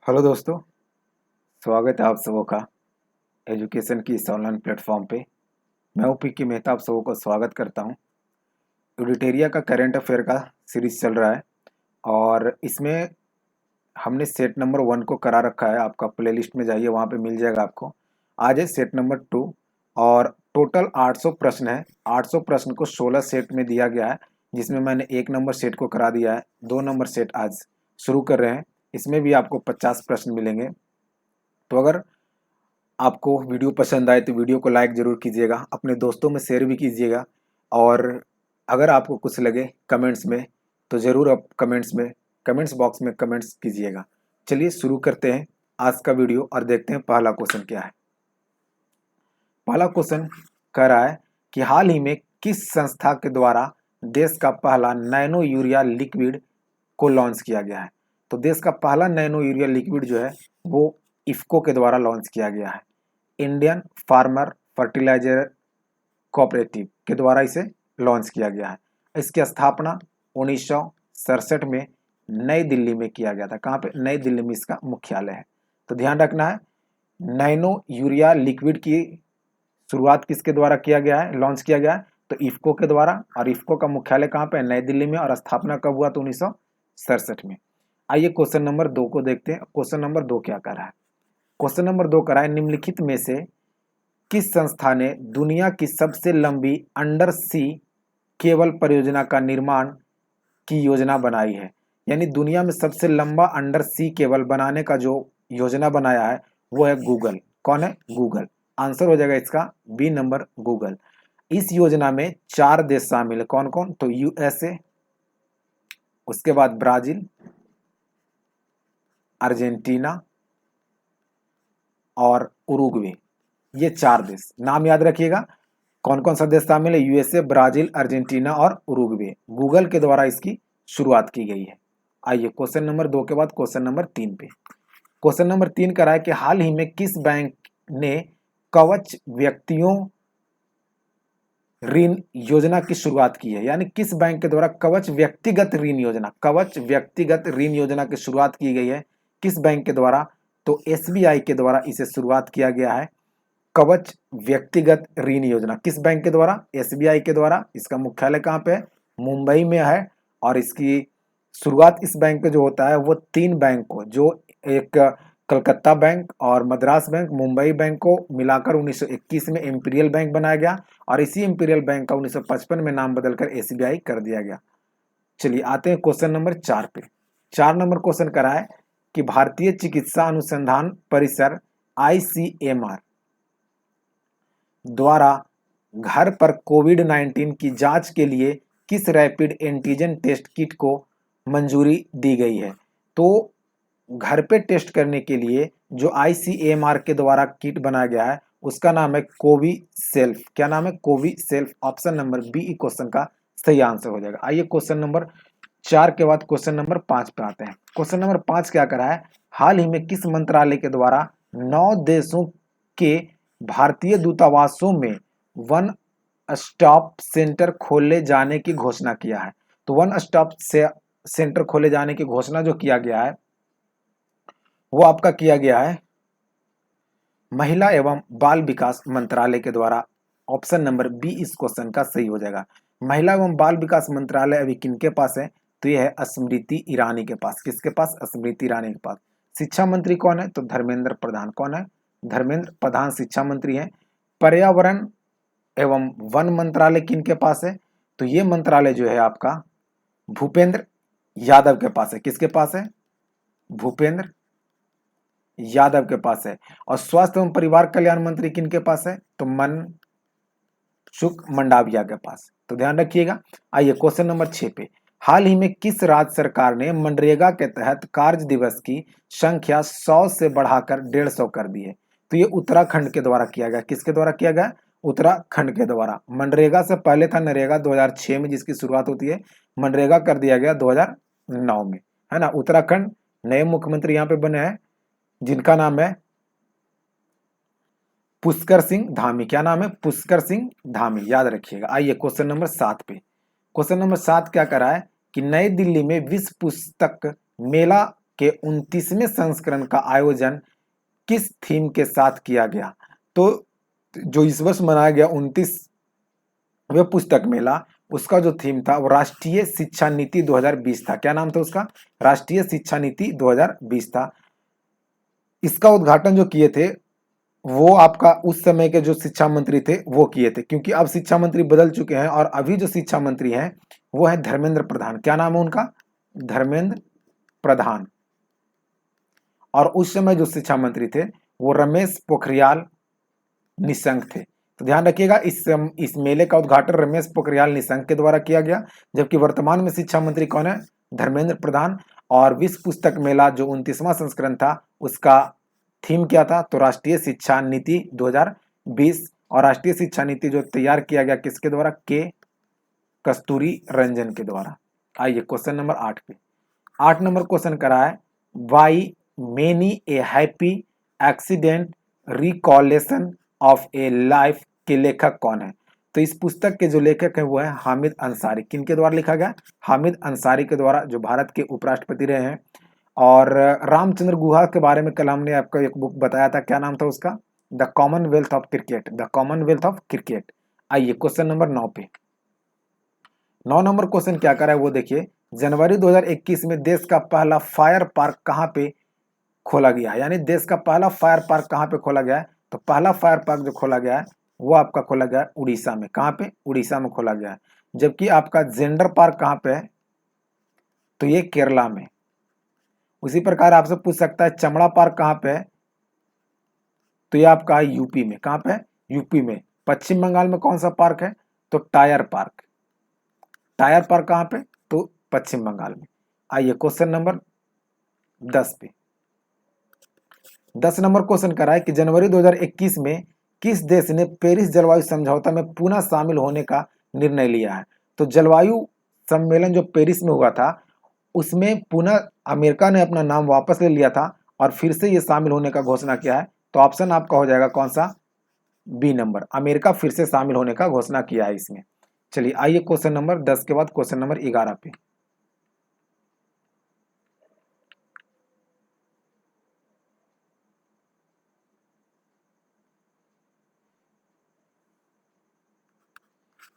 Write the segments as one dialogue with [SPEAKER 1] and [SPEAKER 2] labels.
[SPEAKER 1] Hello दोस्तों, स्वागत है आप सबों का एजुकेशन की इस ऑनलाइन प्लेटफॉर्म पे। मैं ओपी के मेहता आप सबों को स्वागत करता हूं। एडिटेरिया का करंट अफेयर का सीरीज चल रहा है और इसमें हमने सेट नंबर 1 को करा रखा है। आपका प्लेलिस्ट में जाइए, वहां पे मिल जाएगा आपको। आज है सेट नंबर 2 और टोटल 800 प्रश्न है। 800 प्रश्न को 16 सेट में दिया गया है, जिसमें मैंने 1 नंबर सेट को करा दिया है। 2 नंबर सेट आज शुरू कर रहे हैं। इसमें भी आपको 50 प्रश्न मिलेंगे। तो अगर आपको वीडियो पसंद आए तो वीडियो को लाइक ज़रूर कीजिएगा, अपने दोस्तों में शेयर भी कीजिएगा। और अगर आपको कुछ लगे कमेंट्स में तो ज़रूर आप कमेंट्स बॉक्स में कमेंट्स कीजिएगा। चलिए शुरू करते हैं आज का वीडियो और देखते हैं पहला क्वेश्चन क्या है। पहला क्वेश्चन कह रहा है कि हाल ही में किस संस्था के द्वारा देश का पहला नैनो यूरिया लिक्विड को लॉन्च किया गया है। तो देश का पहला नैनो यूरिया लिक्विड जो है वो इफ्को के द्वारा लॉन्च किया गया है। इंडियन फार्मर फर्टिलाइजर कोऑपरेटिव के द्वारा इसे लॉन्च किया गया है। इसकी स्थापना 1967 में नई दिल्ली में किया गया था। कहाँ पे? नई दिल्ली में इसका मुख्यालय है। तो ध्यान रखना है, नैनो यूरिया लिक्विड की शुरुआत किसके द्वारा किया गया है, लॉन्च किया गया है? तो इफ्को के द्वारा। और इफ्को का मुख्यालय कहाँ पे? नई दिल्ली में। और स्थापना कब हुआ? तो 1967 में। आइए क्वेश्चन नंबर 2 को देखते हैं। क्वेश्चन नंबर 2 क्या कर रहा है? क्वेश्चन नंबर 2 कर रहा है, निम्नलिखित में से किस संस्था ने दुनिया की सबसे लंबी अंडर सी केबल परियोजना का निर्माण की योजना बनाई है? यानी दुनिया में सबसे लंबा अंडर सी केबल बनाने का जो योजना बनाया है वो है गूगल। कौन है? गूगल। आंसर हो जाएगा इसका बी नंबर, गूगल। इस योजना में 4 देश शामिल है। कौन कौन? तो यूएसए, उसके बाद ब्राजील, अर्जेंटीना और उरुग्वे। ये 4 देश नाम याद रखिएगा। कौन कौन सा देश शामिल है? यूएसए, ब्राजील, अर्जेंटीना और उरुग्वे। गूगल के द्वारा इसकी शुरुआत की गई है। आइए क्वेश्चन नंबर 2 के बाद क्वेश्चन नंबर 3 पे। क्वेश्चन नंबर 3 करा है कि हाल ही में किस बैंक ने कवच व्यक्तियों ऋण योजना की शुरुआत की है? यानी किस बैंक के द्वारा कवच व्यक्तिगत ऋण योजना की शुरुआत की गई है? किस बैंक के द्वारा? तो एसबीआई के द्वारा इसे शुरुआत किया गया है। कवच व्यक्तिगत ऋण योजना किस बैंक के द्वारा? एसबीआई के द्वारा। इसका मुख्यालय कहाँ पे है? मुंबई में है। और इसकी शुरुआत इस बैंक पे जो होता है वो 3 बैंक को, जो एक कलकत्ता बैंक और मद्रास बैंक, मुंबई बैंक को मिलाकर 1921 में इंपीरियल बैंक बनाया गया। और इसी इंपीरियल बैंक का 1955 में नाम बदलकर एसबीआई कर दिया गया। चलिए आते हैं क्वेश्चन नंबर 4 पे। 4 नंबर क्वेश्चन करा है कि भारतीय चिकित्सा अनुसंधान परिसर आईसीएमआर द्वारा घर पर कोविड-19 की जांच के लिए किस रैपिड एंटीजन टेस्ट किट को मंजूरी दी गई है? तो घर पे टेस्ट करने के लिए जो आईसीएमआर के द्वारा किट बनाया गया है उसका नाम है कोविसेल्फ। क्या नाम है? CoviSelf. Option number B question का सही आंसर हो जाएगा। आइए क्वेश्चन नंबर 4 के बाद क्वेश्चन नंबर 5 पे आते हैं। क्वेश्चन नंबर 5 क्या करा है? हाल ही में किस मंत्रालय के द्वारा 9 देशों के भारतीय दूतावासों में वन स्टॉप सेंटर खोले जाने की घोषणा किया है? तो वन स्टॉप से सेंटर खोले जाने की घोषणा जो किया गया है वो आपका किया गया है महिला एवं बाल विकास मंत्रालय के द्वारा। ऑप्शन नंबर बी इस क्वेश्चन का सही हो जाएगा। महिला एवं बाल विकास मंत्रालय अभी किनके पास है? तो यह है स्मृति ईरानी के पास। किसके पास? स्मृति ईरानी के पास। शिक्षा मंत्री कौन है? तो धर्मेंद्र प्रधान। कौन है? धर्मेंद्र प्रधान शिक्षा मंत्री है। पर्यावरण एवं वन मंत्रालय किनके पास है? तो ये मंत्रालय जो है आपका भूपेंद्र यादव के पास है। किसके पास है? भूपेंद्र यादव के पास है। और स्वास्थ्य एवं परिवार कल्याण मंत्री किनके पास है? तो मनसुख मंडाविया के पास। तो ध्यान रखिएगा। आइए क्वेश्चन नंबर 6 पे। हाल ही में किस राज्य सरकार ने मनरेगा के तहत कार्य दिवस की संख्या 100 से बढ़ाकर 150 कर दी है? तो ये उत्तराखंड के द्वारा किया गया। किसके द्वारा किया गया? उत्तराखंड के द्वारा। मनरेगा से पहले था नरेगा 2006 में जिसकी शुरुआत होती है। मनरेगा कर दिया गया 2009 में, है ना। उत्तराखंड नए मुख्यमंत्री यहाँ पे बने हैं जिनका नाम है पुष्कर सिंह धामी। क्या नाम है? पुष्कर सिंह धामी, याद रखिएगा। आइए क्वेश्चन नंबर 7 पे। क्वेश्चन नंबर 7 क्या करा है कि नई दिल्ली में विश्व पुस्तक मेला के 29वें संस्करण का आयोजन किस थीम के साथ किया गया? तो जो इस वर्ष मनाया गया 29वें पुस्तक मेला, उसका जो थीम था वो राष्ट्रीय शिक्षा नीति 2020 था। क्या नाम था उसका? राष्ट्रीय शिक्षा नीति 2020 था। इसका उद्घाटन जो किए थे वो आपका उस समय के जो शिक्षा मंत्री थे वो किए थे, क्योंकि अब शिक्षा मंत्री बदल चुके हैं और अभी जो शिक्षा मंत्री हैं वो है धर्मेंद्र प्रधान। क्या नाम है उनका? धर्मेंद्र प्रधान। और उस समय जो शिक्षा मंत्री थे वो रमेश पोखरियाल निशंक थे। तो ध्यान रखिएगा, इस मेले का उद्घाटन रमेश पोखरियाल निशंक के द्वारा किया गया, जबकि वर्तमान में शिक्षा मंत्री कौन है? धर्मेंद्र प्रधान। और विश्व पुस्तक मेला जो 29वां संस्करण था उसका थीम क्या था? तो राष्ट्रीय शिक्षा नीति 2020। और राष्ट्रीय शिक्षा नीति जो तैयार किया गया किसके द्वारा? के कस्तूरी रंजन के द्वारा। आइए क्वेश्चन नंबर 8 पे। 8 नंबर क्वेश्चन करा है, why many a happy accident recollection of a life के लेखक कौन है? तो इस पुस्तक के जो लेखक है वो है हामिद अंसारी। किनके द्वारा लिखा गया? हामिद अंसारी के द्वारा, जो भारत के उपराष्ट्रपति रहे हैं। और रामचंद्र गुहा के बारे में कल हमने आपको एक बुक बताया था, क्या नाम था उसका? The Commonwealth of cricket. The Commonwealth of cricket. आइए क्वेश्चन नंबर 9 पे। 9 नंबर क्वेश्चन क्या कर रहा है वो देखिए, जनवरी 2021 में देश का पहला फायर पार्क कहाँ पे खोला गया है? यानी देश का पहला फायर पार्क कहाँ पे खोला गया है? तो पहला फायर पार्क जो खोला गया है वो आपका खोला गया है उड़ीसा में। कहाँ पे? उड़ीसा में खोला गया है। जबकि आपका जेंडर पार्क कहाँ पे है? तो ये केरला में। उसी प्रकार आपसे पूछ सकता है चमड़ा पार्क कहाँ पे है? तो ये आपका है यूपी में। कहाँ पे है? यूपी में। पश्चिम बंगाल में कौन सा पार्क है? तो टायर पार्क। टायर पार्क कहाँ पे? तो पश्चिम बंगाल में। आइए क्वेश्चन नंबर 10 पे। 10 नंबर क्वेश्चन करा है कि जनवरी 2021 में किस देश ने पेरिस जलवायु समझौता में पुनः शामिल होने का निर्णय लिया है? तो जलवायु सम्मेलन जो पेरिस में हुआ था उसमें पुनः अमेरिका ने अपना नाम वापस ले लिया था और फिर से ये शामिल होने का घोषणा किया है। तो ऑप्शन आपका हो जाएगा कौन सा? B number. अमेरिका फिर से शामिल होने का घोषणा किया है इसमें। चलिए आइए क्वेश्चन नंबर 10 के बाद क्वेश्चन नंबर 11 पे।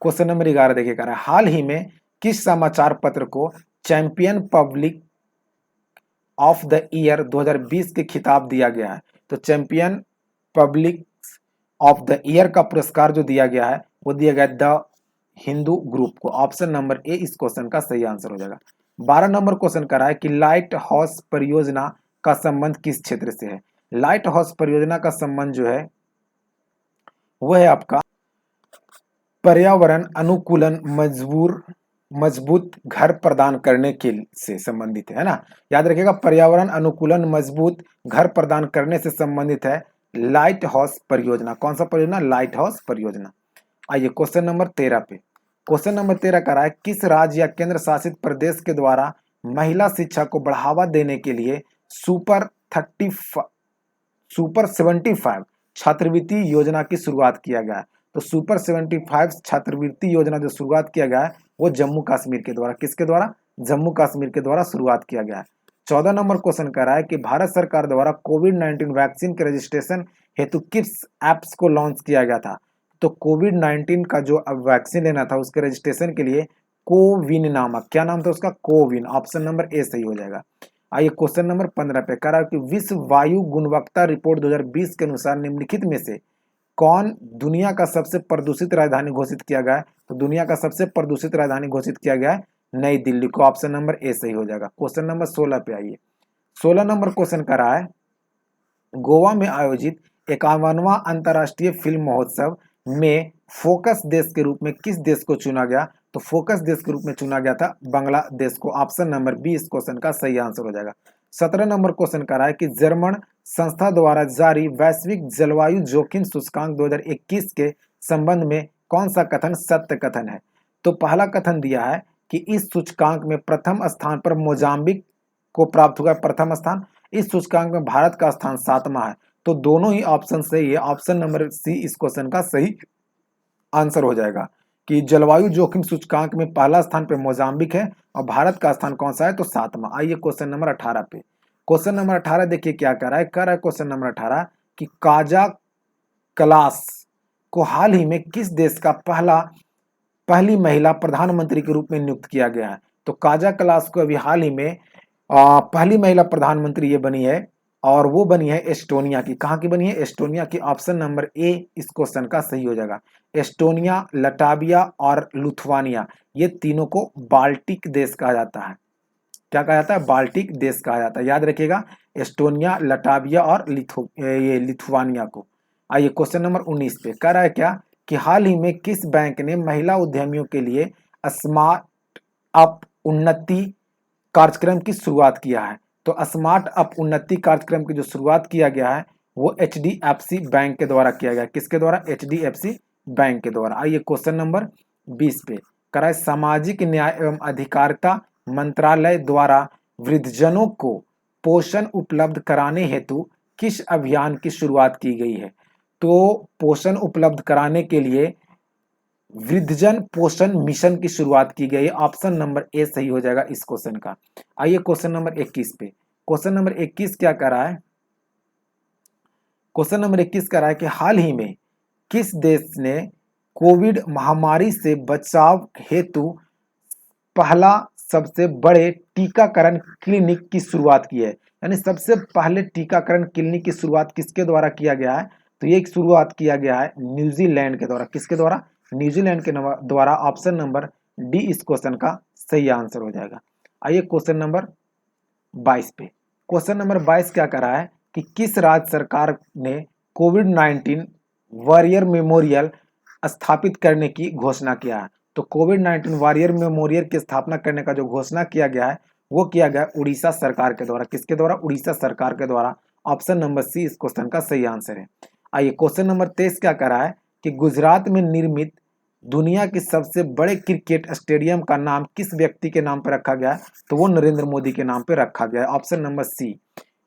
[SPEAKER 1] क्वेश्चन नंबर 11 देखिए, कह रहा है हाल ही में किस समाचार पत्र को champion public of the year 2020 के खिताब दिया गया है? तो champion public of the year का पुरस्कार जो दिया गया है वो दिया गया द हिंदू ग्रुप को। ऑप्शन नंबर ए इस क्वेश्चन का सही आंसर हो जाएगा। 12 नंबर क्वेश्चन कर रहा है कि लाइट हाउस परियोजना का संबंध किस क्षेत्र से है? लाइट हाउस परियोजना का संबंध जो है वो है आपका पर्यावरण अनुकूलन मजबूत घर प्रदान करने के से संबंधित है ना। याद रखिएगा, पर्यावरण अनुकूलन मजबूत घर प्रदान करने से संबंधित है लाइट हाउस परियोजना। कौन सा परियोजना? लाइट हाउस परियोजना। आइए क्वेश्चन नंबर 13 पे। क्वेश्चन नंबर 13 का रहा है किस राज्य या केंद्र शासित प्रदेश के द्वारा महिला शिक्षा को बढ़ावा देने के लिए सुपर 75 छात्रवृत्ति योजना की शुरुआत किया गया है? तो सुपर 75 छात्रवृत्ति योजना जो शुरुआत किया गया है वो जम्मू कश्मीर के द्वारा। किसके द्वारा? जम्मू कश्मीर के द्वारा शुरुआत किया गया है। 14 नंबर क्वेश्चन कह रहा है कि भारत सरकार द्वारा कोविड-19 वैक्सीन के रजिस्ट्रेशन हेतु किस एप्स को लॉन्च किया गया था? तो कोविड-19 का जो अब वैक्सीन लेना था उसके रजिस्ट्रेशन के लिए कोविन नामक, क्या नाम था उसका? कोविन। ऑप्शन नंबर ए सही हो जाएगा। आइए क्वेश्चन नंबर 15 पे कह रहा है कि विश्व वायु गुणवत्ता रिपोर्ट 2020 के अनुसार निम्नलिखित में से कौन दुनिया का सबसे प्रदूषित राजधानी घोषित किया गया है? तो दुनिया का सबसे प्रदूषित राजधानी घोषित किया गया है नई दिल्ली को। ऑप्शन नंबर ए सही हो जाएगा। क्वेश्चन नंबर 16 पे आइए। 16 नंबर क्वेश्चन कर रहा है गोवा में आयोजित 51वां अंतर्राष्ट्रीय फिल्म महोत्सव में फोकस देश के रूप में किस देश को चुना गया? तो फोकस देश के रूप में चुना गया था बांग्लादेश को। ऑप्शन नंबर बी इस क्वेश्चन का सही आंसर हो जाएगा। 17 नंबर क्वेश्चन कर रहा है कि जर्मन संस्था द्वारा जारी वैश्विक जलवायु जोखिम सूचकांक 2021 के संबंध में कौन सा कथन सत्य कथन है? तो पहला कथन दिया है कि इस सूचकांक में प्रथम स्थान पर मोजाम्बिक को प्राप्त हुआ प्रथम स्थान। इस सूचकांक में भारत का स्थान 7वां है। तो दोनों ही ऑप्शन सही है। ऑप्शन नंबर सी इस क्वेश्चन का सही आंसर हो जाएगा कि जलवायु जोखिम सूचकांक में पहला स्थान पे मोजाम्बिक है और भारत का स्थान कौन सा है? तो 7वां। आइए क्वेश्चन नंबर 18 पे। क्वेश्चन नंबर 18 देखिए क्या कर रहा है क्वेश्चन नंबर 18 कि काजा कलास को हाल ही में किस देश का पहली महिला प्रधानमंत्री के रूप में नियुक्त किया गया है। तो काजा कलास को अभी हाल ही में पहली महिला प्रधानमंत्री ये बनी है और वो बनी है एस्टोनिया की। कहाँ की बनी है? एस्टोनिया की। ऑप्शन नंबर ए इस क्वेश्चन का सही हो जाएगा। एस्टोनिया, लटाविया और लुथवानिया, ये तीनों को बाल्टिक देश कहा जाता है। क्या कहा जाता है? बाल्टिक देश कहा जाता है। याद रखिएगा, एस्टोनिया, लटाविया और लिथुआनिया को। आइए क्वेश्चन नंबर 19 पे कह रहा है क्या कि हाल ही में किस बैंक ने महिला उद्यमियों के लिए स्मार्ट अप उन्नति कार्यक्रम की शुरुआत किया है। तो स्मार्ट अप उन्नति कार्यक्रम की जो शुरुआत किया गया है वो HDFC बैंक के द्वारा किया गया। किसके द्वारा? HDFC बैंक के द्वारा। आइए क्वेश्चन नंबर 20 पे कराए सामाजिक न्याय एवं अधिकारिता मंत्रालय द्वारा वृद्धजनों को पोषण उपलब्ध कराने हेतु किस अभियान की शुरुआत की गई है। तो पोषण उपलब्ध कराने के लिए वृद्धजन पोषण मिशन की शुरुआत की गई। ऑप्शन नंबर ए सही हो जाएगा इस क्वेश्चन का। आइए क्वेश्चन नंबर 21 पे। क्वेश्चन नंबर 21 क्या कर रहा है? क्वेश्चन नंबर 21 कर रहा है कि हाल ही में किस देश ने कोविड महामारी से बचाव हेतु पहला सबसे बड़े टीकाकरण क्लिनिक की शुरुआत की है। यानी सबसे पहले टीकाकरण क्लिनिक की शुरुआत किसके द्वारा किया गया है? तो ये शुरुआत किया गया है न्यूजीलैंड के द्वारा। किसके द्वारा? न्यूजीलैंड के द्वारा। ऑप्शन नंबर डी इस क्वेश्चन का सही आंसर हो जाएगा। आइए क्वेश्चन नंबर 22 पे। क्वेश्चन नंबर 22 क्या कर रहा है कि किस राज्य सरकार ने कोविड-19 वॉरियर मेमोरियल स्थापित करने की घोषणा किया है। तो कोविड-19 वॉरियर मेमोरियल की स्थापना करने का जो घोषणा किया गया है वो किया गया उड़ीसा सरकार के द्वारा। किसके द्वारा? उड़ीसा सरकार के द्वारा। ऑप्शन नंबर सी इस क्वेश्चन का सही आंसर है। आइए क्वेश्चन नंबर 23 क्या कर रहा है कि गुजरात में निर्मित दुनिया के सबसे बड़े क्रिकेट स्टेडियम का नाम किस व्यक्ति के नाम पर रखा गया है? तो वो नरेंद्र मोदी के नाम पर रखा गया है। Option number C.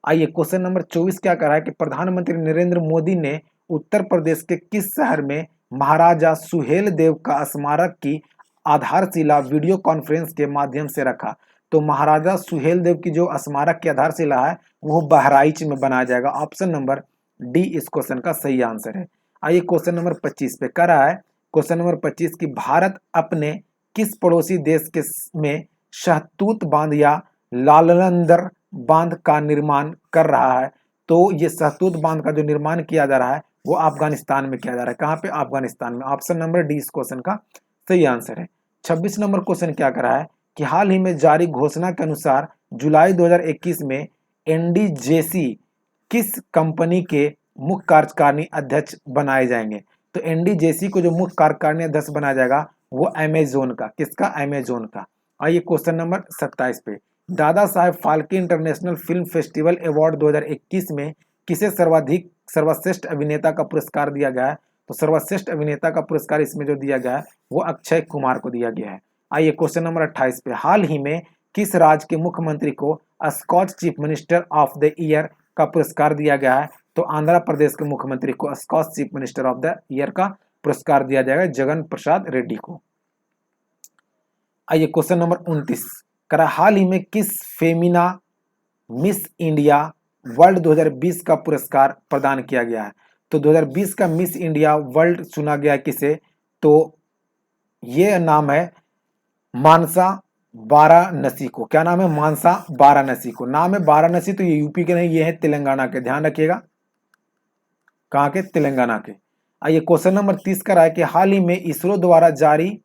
[SPEAKER 1] आइए क्वेश्चन नंबर 24 क्या कर रहा है कि प्रधानमंत्री नरेंद्र मोदी ने उत्तर प्रदेश के किस शहर में महाराजा सुहेल देव का स्मारक की आधारशिला वीडियो कॉन्फ्रेंस के माध्यम से रखा। तो महाराजा सुहेल देव की जो स्मारक की आधारशिला है वो बहराइच में बनाया जाएगा। ऑप्शन नंबर डी इस क्वेश्चन का सही आंसर है। आइए क्वेश्चन नंबर 25 पे कह रहा है क्वेश्चन नंबर 25 की भारत अपने किस पड़ोसी देश के में शहतूत बांध या लालंदर बांध का निर्माण कर रहा है। तो ये शहतूत बांध का जो निर्माण किया जा रहा है वो अफगानिस्तान में किया जा रहा है। कहाँ पे? अफगानिस्तान में। ऑप्शन नंबर डी इस क्वेश्चन का सही आंसर है। 26 नंबर क्वेश्चन क्या कर रहा है कि हाल ही में जारी घोषणा के अनुसार जुलाई 2021 में एनडीजेसी किस कंपनी के मुख्य कार्यकारिणी अध्यक्ष बनाए जाएंगे। तो एनडीजेसी को जो मुख्य कार्यकारिणी अध्यक्ष बनाया जाएगा वो अमेजोन का। किसका? अमेजोन का। आइए क्वेश्चन नंबर 27 पे Dada Saheb Phalke international film festival award 2021 में किसे सर्वश्रेष्ठ अभिनेता का पुरस्कार दिया गया है। तो सर्वश्रेष्ठ अभिनेता का पुरस्कार इसमें जो दिया गया है वो अक्षय कुमार को दिया गया है। आइए क्वेश्चन नंबर 28 पे हाल ही में किस राज्य के मुख्यमंत्री को Skoch chief minister of the year का पुरस्कार दिया गया है। तो आंध्र प्रदेश के मुख्यमंत्री को Skoch chief minister of the year का पुरस्कार दिया जाएगा जगन प्रसाद रेड्डी को। आइए क्वेश्चन नंबर 29 करा हाल ही में किस फेमिना मिस इंडिया वर्ल्ड 2020 का पुरस्कार प्रदान किया गया है। तो 2020 का मिस इंडिया वर्ल्ड चुना गया किसे? तो ये नाम है मानसा वाराणसी को। क्या नाम है? मानसा वाराणसी को। नाम है वाराणसी, तो ये यूपी के नहीं, ये है तेलंगाना के। ध्यान रखिएगा, कहाँ के? तेलंगाना के। आइए क्वेश्चन नंबर 30 का है कि हाल ही में इसरो द्वारा जारी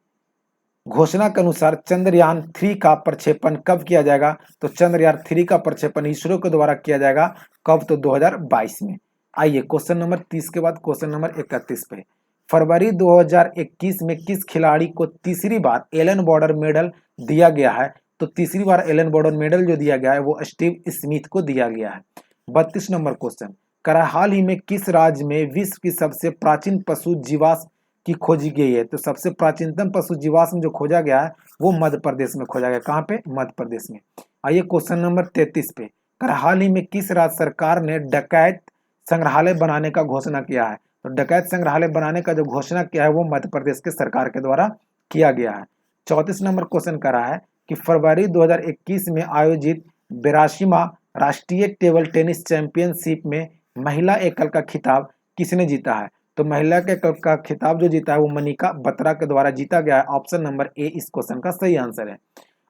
[SPEAKER 1] घोषणा के अनुसार चंद्रयान 3 का प्रक्षेपण कब किया जाएगा। तो चंद्रयान 3 का प्रक्षेपण इसरो के द्वारा किया जाएगा। कब? तो 2022 में। आइए क्वेश्चन नंबर 30 के बाद क्वेश्चन नंबर 31 पे फरवरी 2021 में किस खिलाड़ी को तीसरी बार एलन बॉर्डर मेडल दिया गया है। तो तीसरी बार एलन बॉर्डर मेडल जो दिया गया है वो स्टीव स्मिथ को दिया गया है। 32 नंबर क्वेश्चन करा हाल ही में किस राज्य में विश्व की सबसे प्राचीन पशु जीवाश्म की खोजी गई है। तो सबसे प्राचीनतम पशु जीवाश्म जो खोजा गया है वो मध्य प्रदेश में खोजा गया। कहाँ पे? मध्य प्रदेश में। आइए क्वेश्चन नंबर 33 पे कर हाल ही में किस राज्य सरकार ने डकैत संग्रहालय बनाने का घोषणा किया है। तो डकैत संग्रहालय बनाने का जो घोषणा किया है वो मध्य प्रदेश के सरकार के द्वारा किया गया है। 34 नंबर क्वेश्चन कर रहा है कि फरवरी 2021 में आयोजित 82वां राष्ट्रीय टेबल टेनिस चैंपियनशिप में महिला एकल का खिताब किसने जीता है? तो महिला के एकल का खिताब जो जीता है वो मनिका बत्रा के द्वारा जीता गया है। ऑप्शन नंबर ए इस क्वेश्चन का सही आंसर है।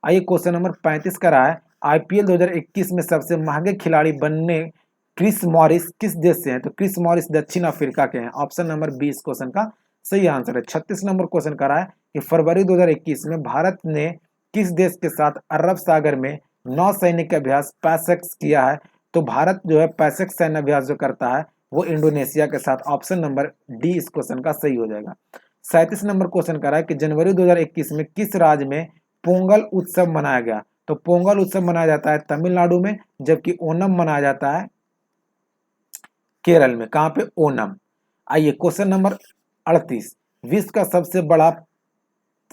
[SPEAKER 1] आइए क्वेश्चन नंबर 35 का रहा है, आईपीएल 2021 में सबसे महंगे खिलाड़ी बनने क्रिस मॉरिस किस देश से हैं? तो क्रिस मॉरिस दक्षिण अफ्रीका के हैं। ऑप्शन नंबर बी इस क्वेश्चन का सही आंसर है। 36 नंबर क्वेश्चन का रहा है कि फरवरी 2021 में भारत ने किस देश के साथ अरब सागर में नौसैनिक अभ्यास पैसेक्स किया है? तो भारत जो है पैसेक्स सैन्य अभ्यास जो करता है वो इंडोनेशिया के साथ। ऑप्शन नंबर डी इस क्वेश्चन का सही हो जाएगा। 37 नंबर क्वेश्चन का रहा है कि जनवरी 2021 में किस राज्य में पोंगल उत्सव मनाया गया? तो पोंगल उत्सव मनाया जाता है तमिलनाडु में, जबकि ओणम मनाया जाता है केरल में। कहां पे? ओणम। आइए क्वेश्चन नंबर 38, विश्व का सबसे बड़ा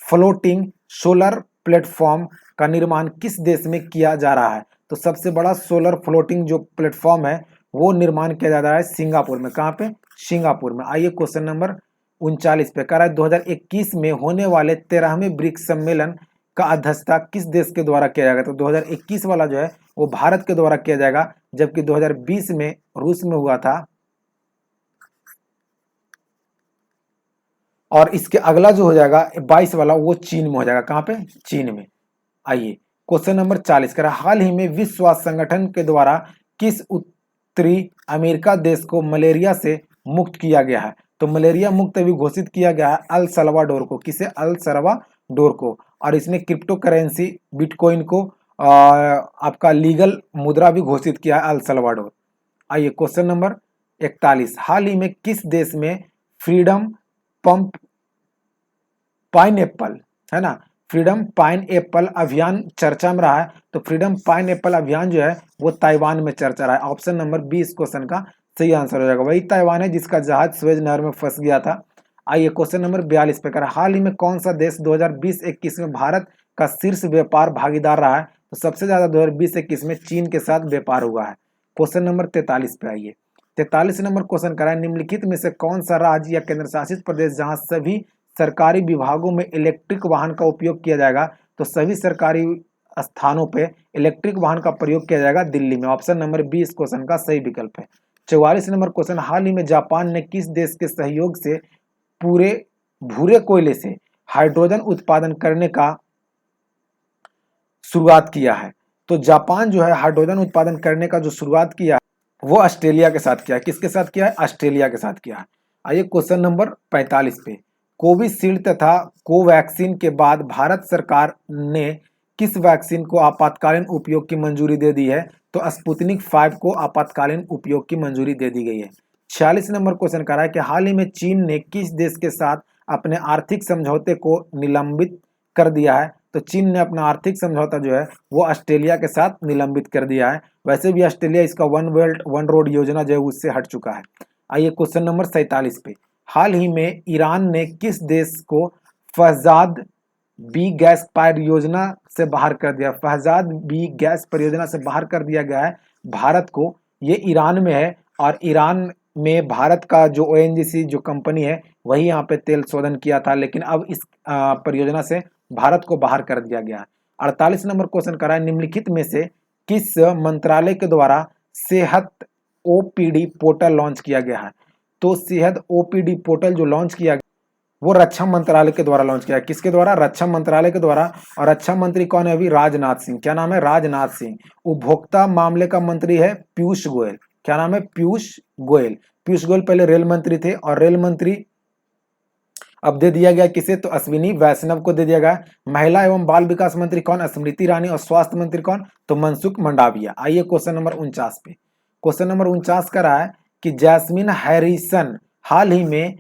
[SPEAKER 1] फ्लोटिंग सोलर प्लेटफॉर्म का निर्माण किस देश में किया जा रहा है? तो सबसे बड़ा सोलर फ्लोटिंग जो प्लेटफॉर्म है वो निर्माण किया जा रहा है सिंगापुर में। कहां पे? सिंगापुर में। आइए क्वेश्चन नंबर 39 पे कह रहा है 2021 में होने वाले 13वें ब्रिक्स सम्मेलन का अध्यक्षता किस देश के द्वारा किया जाएगा? तो 2021 वाला जो है वो भारत के द्वारा किया जाएगा, जबकि 2020 में रूस में हुआ था। और इसके अगला जो हो जाएगा 22 वाला वो चीन में हो जाएगा। कहां पे? चीन में। आइए क्वेश्चन नंबर 40 करा, हाल ही में विश्व स्वास्थ्य संगठन के द्वारा किस उत्तरी अमेरिका देश को मलेरिया से मुक्त किया गया है? तो मलेरिया मुक्त अभी घोषित किया गया है अल सल्वाडोर को। किसे? अल सल्वाडोर को। और इसने क्रिप्टो करेंसी बिटकॉइन को आपका लीगल मुद्रा भी घोषित किया है अल सल्वाडोर। आइए क्वेश्चन नंबर 41, हाल ही में किस देश में फ्रीडम पंप पाइन एप्पल है ना, फ्रीडम पाइन एप्पल अभियान चर्चा में रहा है? तो फ्रीडम पाइन एप्पल अभियान जो है वो ताइवान में चर्चा रहा है। ऑप्शन नंबर बी इस क्वेश्चन का सही आंसर हो जाएगा। वही ताइवान है जिसका जहाज स्वेज नहर में फंस गया था। आइए क्वेश्चन नंबर 42 पे कर, हाल ही में कौन सा देश 2020-21 में भारत का शीर्ष व्यापार भागीदार रहा है? तो सबसे ज्यादा 2020-21 में चीन के साथ व्यापार हुआ है। क्वेश्चन नंबर 43 पे आइए। 43 नंबर क्वेश्चन करा है, निम्नलिखित में से कौन सा राज्य या केंद्र शासित प्रदेश जहां सभी सरकारी विभागों में इलेक्ट्रिक वाहन का उपयोग किया जाएगा? तो सभी सरकारी स्थानों पे इलेक्ट्रिक वाहन का प्रयोग किया जाएगा दिल्ली में। ऑप्शन नंबर बी इस क्वेश्चन का सही विकल्प है। 44 नंबर क्वेश्चन, हाल ही में जापान ने किस देश के सहयोग से पूरे भूरे कोयले से हाइड्रोजन उत्पादन करने का शुरुआत किया है? तो जापान जो है हाइड्रोजन उत्पादन करने का जो शुरुआत किया वो ऑस्ट्रेलिया के साथ किया है। किसके साथ किया है? ऑस्ट्रेलिया के साथ किया है। आइए क्वेश्चन नंबर 45 पे, कोविशील्ड तथा कोवैक्सीन के बाद भारत सरकार ने किस वैक्सीन को आपातकालीन उपयोग की मंजूरी दे दी है? तो स्पुतनिक 5 को आपातकालीन उपयोग की मंजूरी दे दी गई है। 46 नंबर क्वेश्चन कर रहा है कि हाल ही में चीन ने किस देश के साथ अपने आर्थिक समझौते को निलंबित कर दिया है? तो चीन ने अपना आर्थिक समझौता जो है वो ऑस्ट्रेलिया के साथ निलंबित कर दिया है। वैसे भी ऑस्ट्रेलिया इसका वन बेल्ट वन रोड योजना जो है उससे हट चुका है। आइए क्वेश्चन नंबर 47 पे, हाल ही में ईरान ने किस देश को फहजाद बी गैस परियोजना से बाहर कर दिया? फहजाद बी गैस परियोजना से बाहर कर दिया गया है भारत को। ये ईरान में है और ईरान में भारत का जो ओएनजीसी जो कंपनी है वही यहाँ पे तेल शोधन किया था, लेकिन अब इस परियोजना से भारत को बाहर कर दिया गया। 48 नंबर क्वेश्चन करा है, निम्नलिखित में से किस मंत्रालय के द्वारा सेहत ओपीडी पोर्टल लॉन्च किया गया है? तो सेहत ओपीडी पोर्टल जो लॉन्च किया वो रक्षा मंत्रालय के द्वारा लॉन्च किया है। किसके द्वारा? रक्षा मंत्रालय के द्वारा। और रक्षा मंत्री कौन है अभी? राजनाथ सिंह। क्या नाम है? राजनाथ सिंह। उपभोक्ता मामले का मंत्री है पीयूष गोयल। क्या नाम है? पीयूष गोयल। पीयूष गोयल पहले रेल मंत्री थे और रेल मंत्री अब दे दिया गया किसे? तो अश्विनी वैष्णव को दे दिया गया। महिला एवं बाल विकास मंत्री कौन? स्मृति ईरानी। और स्वास्थ्य मंत्री कौन? तो मनसुख मंडाविया। आइए क्वेश्चन नंबर 49 पे। क्वेश्चन नंबर 49 का रहा है कि जैस्मिन हैरिसन हाल ही में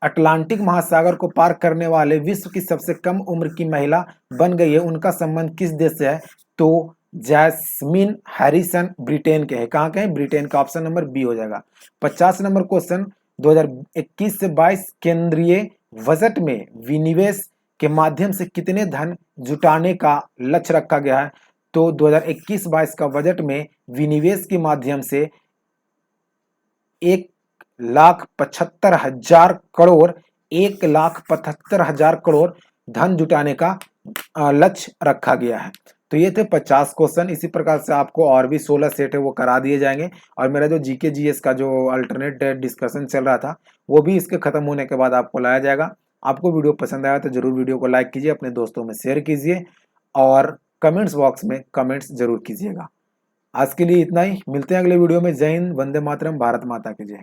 [SPEAKER 1] अटलांटिक महासागर को पार करने वाले विश्व की सबसे कम उम्र की महिला बन गई है। उनका संबंध किस देश से है? तो जैस्मिन हैरिसन ब्रिटेन के हैं। कहाँ के हैं? ब्रिटेन का। ऑप्शन नंबर बी हो जाएगा। 50 नंबर क्वेश्चन, 2021 से 22 केंद्रीय बजट में विनिवेश के माध्यम से कितने धन जुटाने का लक्ष्य रखा गया है? तो 2021-22 का बजट में विनिवेश के माध्यम से 1,75,000 करोड़ 1,75,000 करोड़ धन जुटाने का लक्ष्य रखा गया है। तो ये थे 50 क्वेश्चन। इसी प्रकार से आपको और भी 16 सेट है वो करा दिए जाएंगे। और मेरा जो जीके जीएस का जो अल्टरनेट डिस्कशन चल रहा था वो भी इसके खत्म होने के बाद आपको लाया जाएगा। आपको वीडियो पसंद आया तो जरूर वीडियो को लाइक कीजिए, अपने दोस्तों में शेयर कीजिए और कमेंट्स बॉक्स में कमेंट्स जरूर कीजिएगा। आज के लिए इतना ही, मिलते हैं अगले वीडियो में। जय हिंद, वंदे मातरम, भारत माता की जय।